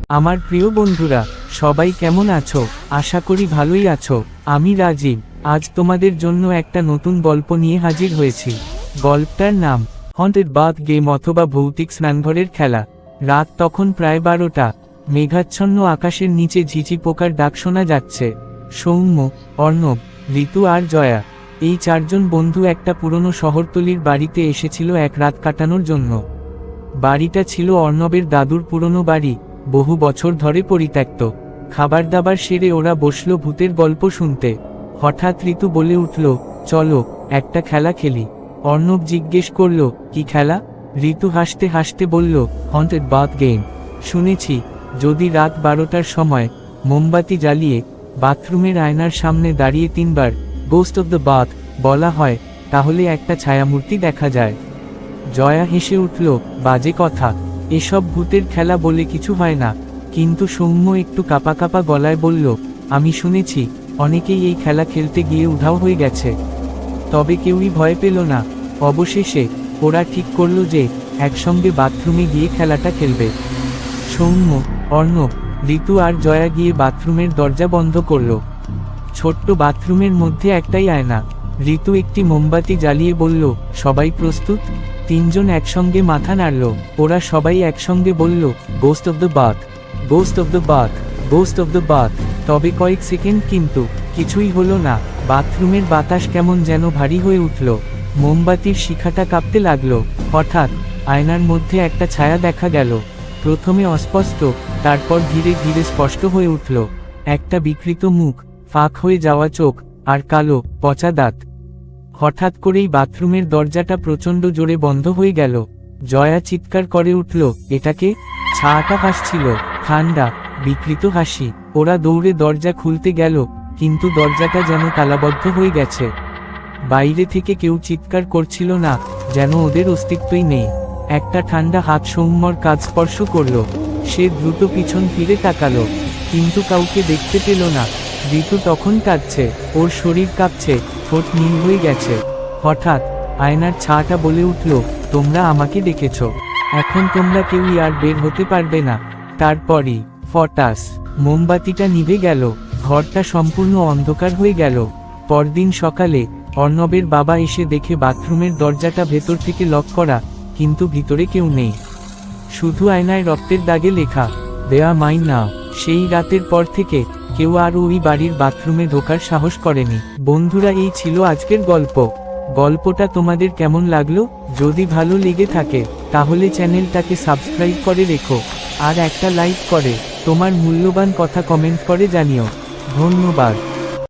আমার প্রিয় বন্ধুরা, সবাই কেমন আছো? আশা করি ভালোই আছো। আমি রাজীব। আজ তোমাদের জন্য একটা নতুন গল্প নিয়ে হাজির হয়েছি। গল্পটার নাম হন্টেড বাথ গেম অথবা ভৌতিক স্নানঘরের খেলা। রাত তখন প্রায় 12টা। মেঘাচ্ছন্ন আকাশের নিচে ঝিঝি পোকার ডাক শোনা যাচ্ছে। সৌম্য, অর্ণব, ঋতু আর জয়া, এই চারজন বন্ধু একটা পুরনো শহরতলির বাড়িতে এসেছিল এক রাত কাটানোর জন্য। বাড়িটা ছিল অর্ণবের দাদুর পুরনো বাড়ি, বহু বছর ধরে পরিত্যক্ত। খাবার দাবার সেরে ওরা বসল ভূতের গল্প শুনতে। হঠাৎ ঋতু বলে উঠল, চলো একটা খেলা খেলি। অর্ণব জিজ্ঞেস করল, কি খেলা? ঋতু হাসতে হাসতে বলল, হন্টেড বাথ গেম। শুনেছি, যদি রাত 12টার সময় মোমবাতি জ্বালিয়ে বাথরুমের আয়নার সামনে দাঁড়িয়ে 3বার গোস্ট অব দ্য বাথ বলা হয়, তাহলে একটা ছায়ামূর্তি দেখা যায়। জয়া হেসে উঠল, বাজে কথা, এসব ভূতের খেলা বলে কিছু হয় না। কিন্তু সৌম্য একটু কাঁপা কাঁপা গলায় বলল, আমি শুনেছি অনেকেই এই খেলা খেলতে গিয়ে উধাও হয়ে গেছে। তবে কেউই ভয় পেল না। অবশেষে ওরা ঠিক করল যে একসঙ্গে বাথরুমে গিয়ে খেলাটা খেলবে। সৌম্য, অর্ণব, ঋতু আর জয়া গিয়ে বাথরুমের দরজা বন্ধ করল। ছোট্ট বাথরুমের মধ্যে একটাই আয়না। ঋতু একটি মোমবাতি জ্বালিয়ে বলল, সবাই প্রস্তুত? তিনজন একসঙ্গে মাথা নাড়ল। ওরা সবাই একসঙ্গে বলল, ghost of the bath, ghost of the bath, ghost of the bath. তবে কয়েক সেকেন্ড কিন্তু কিছুই হলো না। বাথরুমের বাতাস কেমন যেন ভারী হয়ে উঠল। মোমবাতির শিখাটা কাঁপতে লাগলো। হঠাৎ আয়নার মধ্যে একটা ছায়া দেখা গেল। প্রথমে অস্পষ্ট, তারপর ধীরে ধীরে স্পষ্ট হয়ে উঠল। একটা বিকৃত মুখ, ফাঁক হয়ে যাওয়া চোখ, আর কালো পচা দাঁত। হঠাৎ করেই বাথরুমের দরজাটা প্রচণ্ড জোরে বন্ধ হয়ে গেল। জয়া চিৎকার করে উঠল, এটাকে? ছায়াটা হাসছিল, ঠান্ডা বিকৃত হাসি। ওরা দৌড়ে দরজা খুলতে গেল, কিন্তু দরজাটা যেন তালাবদ্ধ হয়ে গেছে। বাইরে থেকে কেউ চিৎকার করছিল না, যেন ওদের অস্তিত্বই নেই। একটা ঠান্ডা হাত সৌম্যর কাঁধ স্পর্শ করল। সে দ্রুত পিছন ফিরে তাকালো, কিন্তু কাউকে দেখতে পেল না। ঋতু তখন কাঁদছে, ওর শরীর কাঁপছে, ঠোঁট নীল হয়ে গেছে। হঠাৎ আয়নার ছায়াটা বলে উঠল, তোমরা আমাকে ডেকেছ, এখন তোমরা কেউই আর বের হতে পারবে না। তারপরই ফটাস মোমবাতিটা নিভে গেল। ঘরটা সম্পূর্ণ অন্ধকার হয়ে গেল। পরদিন সকালে অর্ণবের বাবা এসে দেখে বাথরুমের দরজাটা ভেতর থেকে লক করা, কিন্তু ভিতরে কেউ নেই। শুধু আয়নায় রক্তের দাগে লেখা, দেয়া মাইন নাও। সেই রাতের পর থেকে কেউ আর ওই বাড়ির বাথরুমে ঢোকার সাহস করেনি। বন্ধুরা, এই ছিল আজকের গল্প। গল্পটা তোমাদের কেমন লাগলো? যদি ভালো লেগে থাকে তাহলে চ্যানেলটাকে সাবস্ক্রাইব করে রেখো, আর একটা লাইক করে তোমার মূল্যবান কথা কমেন্ট করে জানিও। ধন্যবাদ।